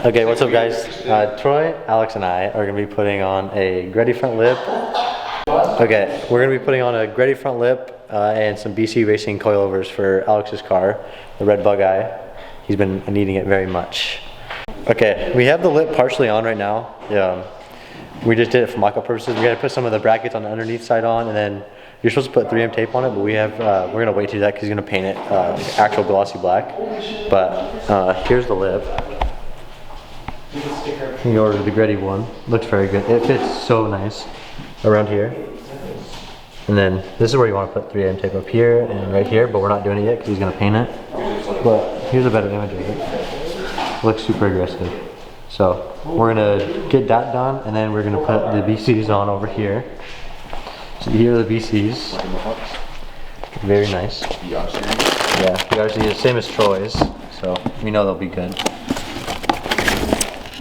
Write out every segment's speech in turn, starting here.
Okay, what's up guys? Troy, Alex, and I are going to be putting on a Greddy front lip. Okay, we're going to be putting on a Greddy front lip and some BC Racing coilovers for Alex's car, the red Bugeye. He's been needing it very much. Okay, we have the lip partially on right now. We just did it for mock-up purposes. We got to put some of the brackets on the underneath side on, and then you're supposed to put 3M tape on it, but we're going to wait to do that because he's going to paint it actual glossy black. But here's the lip. He ordered the Greddy one. Looks very good. It fits so nice around here. And then this is where you want to put 3M tape up here and right here, but we're not doing it yet because he's going to paint it. But here's a better image of it. Looks super aggressive. So we're going to get that done, and then we're going to put the BCs on over here. So here are the BCs. Very nice. Yeah, BRC is the same as Troy's, so we know they'll be good.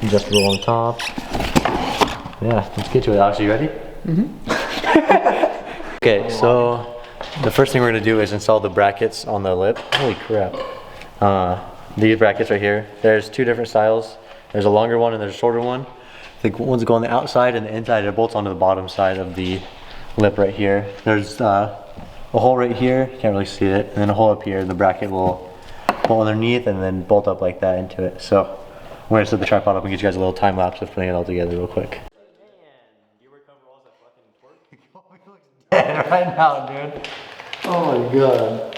Adjustable on the top. Yeah, let's get to it. Alex, are you ready? Mm-hmm. Okay, so the first thing we're going to do is install the brackets on the lip. Holy crap. These brackets right here. There's two different styles. There's a longer one and there's a shorter one. The ones that go on the outside and the inside, it bolts onto the bottom side of the lip right here. There's a hole right here, you can't really see it, and then a hole up here. The bracket will pull underneath and then bolt up like that into it. So we're gonna set the tripod up and get you guys a little time lapse of putting it all together real quick. Dead right now, dude. Oh my god.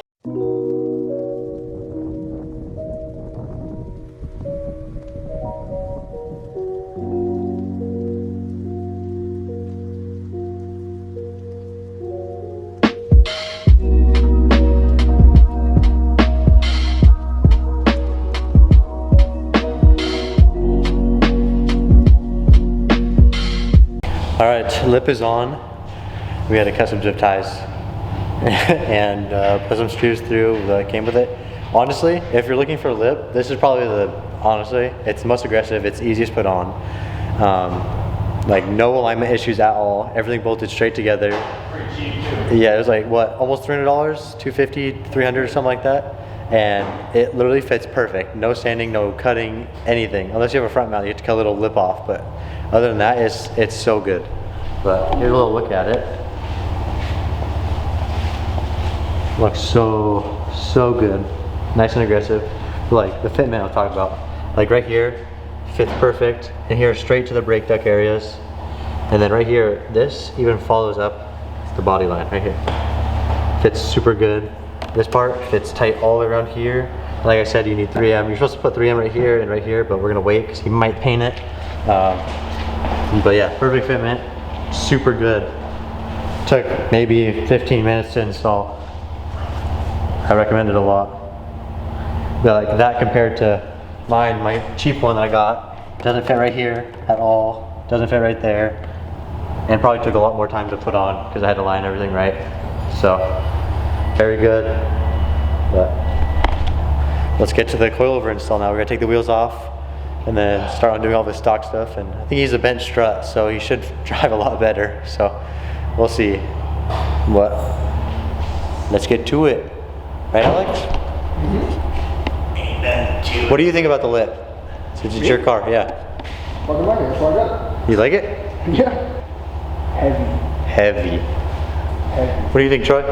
Alright, lip is on. We had to cut some zip ties and put some screws through that came with it. Honestly, if you're looking for a lip, this is probably it's the most aggressive, it's easiest to put on. Like no alignment issues at all, everything bolted straight together. Yeah, it was like what, almost $300, $250, $300 or something like that. And it literally fits perfect. No sanding, no cutting, anything. Unless you have a front mount, you have to cut a little lip off, but other than that, it's so good. But here's a little look at it. Looks so good. Nice and aggressive. Like the fitment I was talking about. Like right here, fits perfect. And here straight to the brake duct areas. And then right here, this even follows up the body line right here. Fits super good. This part fits tight all the way around here. Like I said, you need 3M. You're supposed to put 3M right here and right here, but we're gonna wait because he might paint it. But yeah, perfect fitment, super good. Took maybe 15 minutes to install. I recommend it a lot. But like that compared to mine, my cheap one that I got, doesn't fit right here at all, doesn't fit right there, and probably took a lot more time to put on because I had to line everything right. So, very good. But let's get to the coilover install now. We're gonna take the wheels off and then start on doing all this stock stuff. And I think he's a bench strut, so he should drive a lot better. So we'll see. But let's get to it. Right, Alex? Mm-hmm. What do you think about the lip? Since it's your car, yeah. Fucking like it, that's why I got it. You like it? Yeah. Heavy. What do you think, Troy? If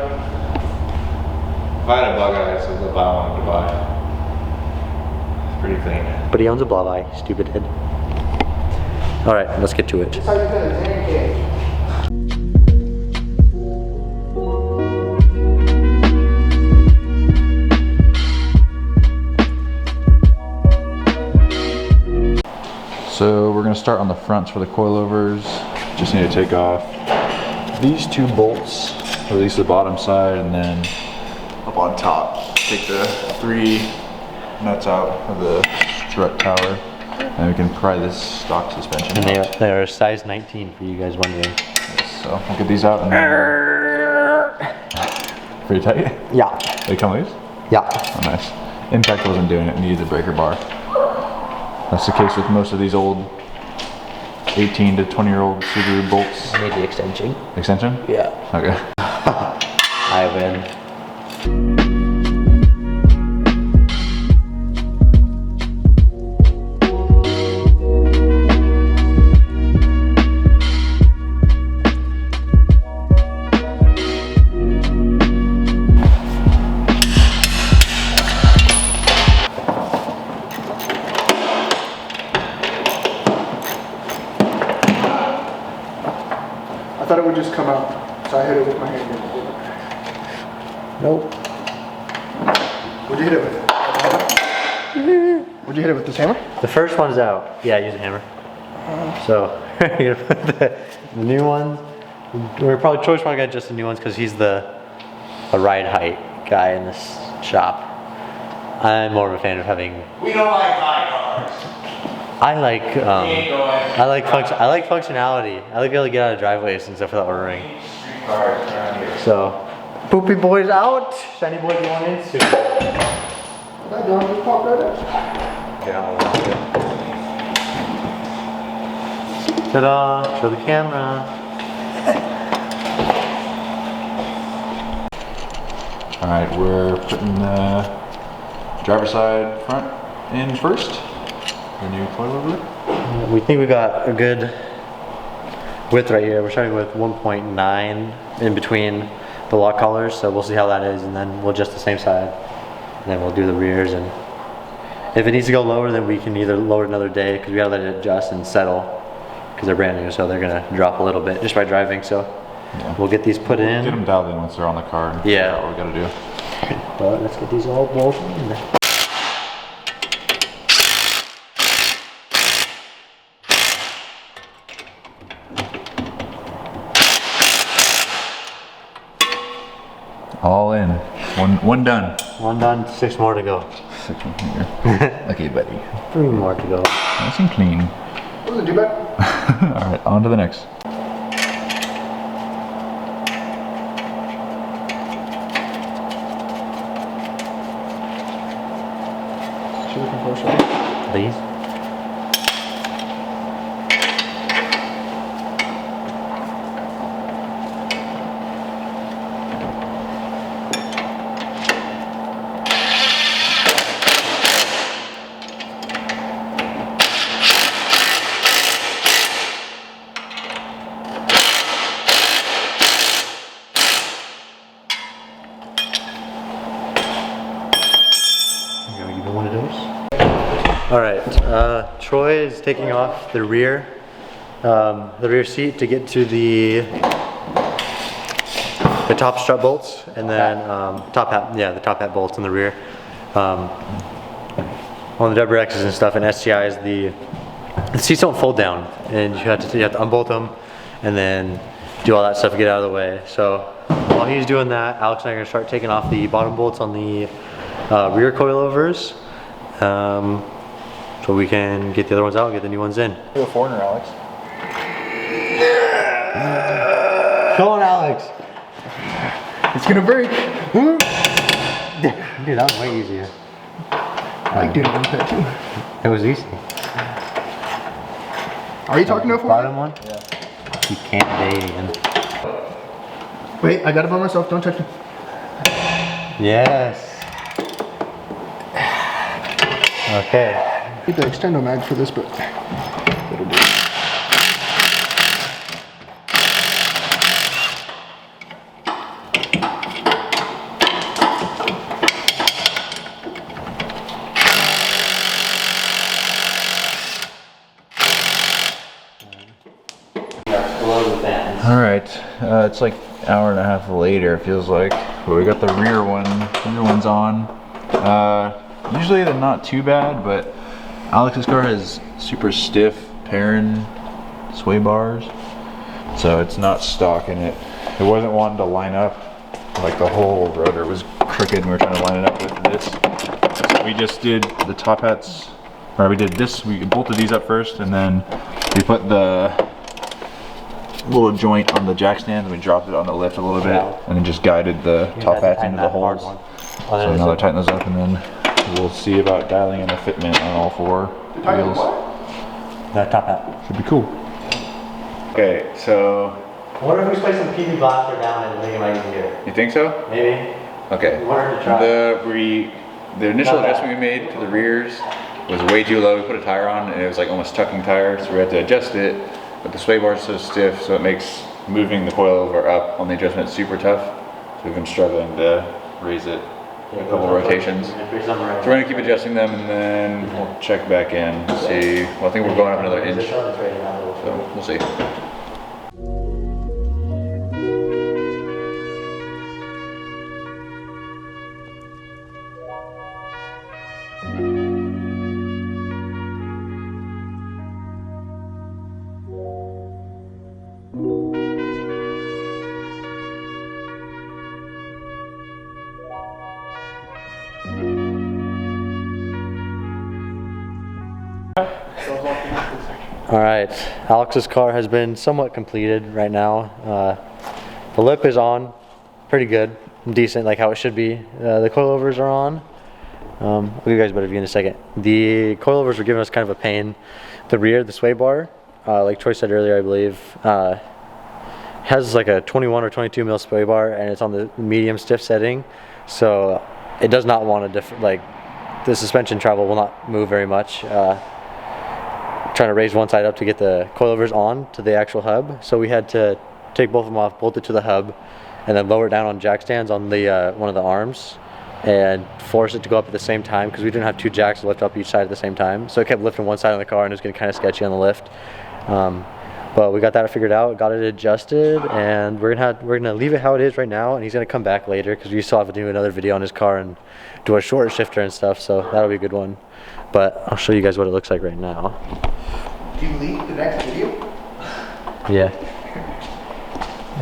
I had a Bugeye, this is what I wanted to buy. It's pretty clean. But he owns a Bugeye, stupid head. Alright, let's get to it. That's how you got a tank cage. So we're going to start on the fronts for the coilovers. Just need to take off these two bolts, or at least the bottom side, and then up on top, take the 3 nuts out of the strut tower, and we can pry this stock suspension And out. they are size 19 for you guys wondering. Yes, so we'll get these out and then pretty tight? Yeah. They come loose? Yeah. Oh, nice. Impact wasn't doing it, needed the breaker bar. That's the case with most of these old 18 to 20-year-old Subaru bolts. I need the extension. Extension? Yeah. Okay. I win. thought it would just come out, so I hit it with my hand. Nope. What'd you hit it with? What'd you hit it with, this hammer? The first one's out. Yeah, use a hammer. So, you're gonna put the new ones. We're probably Troy's probably gonna adjust the new ones because he's the ride height guy in this shop. I'm more of a fan of having. We don't like high cars. I like functionality. I like being able to get out of driveways and stuff without ordering. Street cars around here. So, poopy boys out. Shiny boy going in soon. That dog just popped right up. Ta-da! Show the camera. All right, we're putting the driver's side front in first. The new coilover. We think we got a good width right here. We're starting with 1.9 in between the lock collars, so we'll see how that is, and then we'll adjust the same side, and then we'll do the rears. And if it needs to go lower, then we can either lower it another day because we gotta let it adjust and settle because they're brand new, so they're gonna drop a little bit just by driving. So Yeah. we'll get these put in. Get them dialed in once they're on the car. And Yeah. figure out what we gotta do. But let's get these all bolted in. All in. One done. One done, 6 more to go. 6 more here. Okay, buddy. 3 more to go. Nice and clean. What was it, D-back? All right, on to the next. Should we come closer? These. One of those. All right, Troy is taking off the rear seat to get to the top strut bolts, and then top hat bolts in the rear. On the WRXs and stuff and STIs, the seats don't fold down, and you have to unbolt them, and then do all that stuff to get out of the way. So while he's doing that, Alex and I are gonna start taking off the bottom bolts on the rear coilovers, so we can get the other ones out and get the new ones in. You're a foreigner, Alex. Come on, Alex. It's gonna break. Dude, that was way easier. I did it one pet too. It was easy. Are you talking to a Bottom foreigner? one? Yeah. You can't date again. Wait, I got it by myself. Don't touch me. Yes. Okay. Need the extendo mag for this, but it'll do. All right, it's like an hour and a half later, it feels like. But we got the rear ones on. Usually they're not too bad, but Alex's car has super stiff Perrin sway bars, so it's not stock in it. It wasn't wanting to line up, like the whole rotor was crooked and we were trying to line it up with this. So we just did the top hats, or we did this, we bolted these up first, and then we put the little joint on the jack stand and we dropped it on the lift a little bit, and then just guided the top hats into the holes. So now they're tightening those up, and then we'll see about dialing in the fitment on all 4 wheels. The top hat. Should be cool. Okay, so I wonder if we spray some PV blaster down and make it right easier. you think so? Maybe. Okay. We wanted to try. The initial adjustment we made to the rears was way too low. We put a tire on and it was like almost tucking tire, so we had to adjust it. But the sway bar is so stiff, so it makes moving the coilover up on the adjustment super tough. So we've been struggling to raise it a couple rotations. So we're gonna keep adjusting them, and then we'll check back in and see. Well, I think we're going up another inch, so we'll see. All right, Alex's car has been somewhat completed right now. The lip is on, pretty good, decent, like how it should be. The coilovers are on. I'll give you guys a better view in a second. The coilovers were giving us kind of a pain. The rear, the sway bar, like Troy said earlier, I believe, has like a 21 or 22 mil sway bar, and it's on the medium stiff setting, so it does not want to like the suspension travel will not move very much. Trying to raise one side up to get the coilovers on to the actual hub, so we had to take both of them off, bolt it to the hub, and then lower it down on jack stands on the one of the arms, and force it to go up at the same time because we didn't have two jacks to lift up each side at the same time. So it kept lifting one side of the car and it was getting kind of sketchy on the lift. But we got that figured out, got it adjusted, and we're gonna leave it how it is right now. And he's gonna come back later because we still have to do another video on his car and do a short shifter and stuff. So that'll be a good one. But I'll show you guys what it looks like right now. Do you leak the next video? Yeah,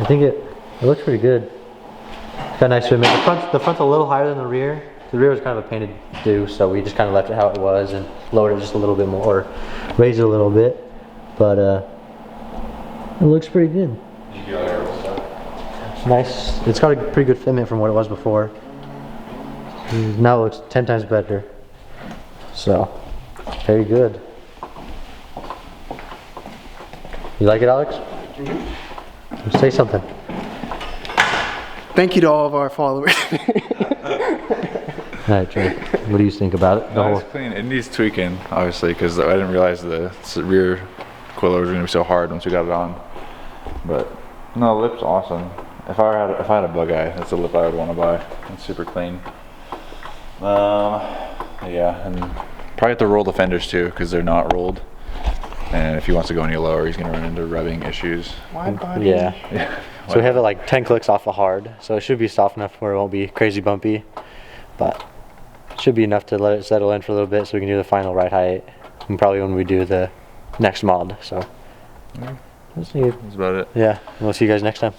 I think it looks pretty good. Got a nice swim in. The front's a little higher than the rear. The rear was kind of a pain to do, so we just kind of left it how it was and lowered it just a little bit more, raised it a little bit. But it looks pretty good. Nice. It's got a pretty good fitment from what it was before. Now it looks 10 times better. So, very good. You like it, Alex? Mm-hmm. Say something. Thank you to all of our followers. Alright, Trey, what do you think about it? It's clean. It needs tweaking, obviously, because I didn't realize the rear coilovers were going to be so hard once we got it on. But no, the lip's awesome. If I had a Bugeye, that's the lip I would want to buy. It's super clean. Yeah, and probably have to roll the fenders too, because they're not rolled. And if he wants to go any lower, he's going to run into rubbing issues. My body. Yeah. So we have it like 10 clicks off of hard, so it should be soft enough where it won't be crazy bumpy, but it should be enough to let it settle in for a little bit so we can do the final ride height, and probably when we do the next mod. So That's about it. Yeah, we'll see you guys next time.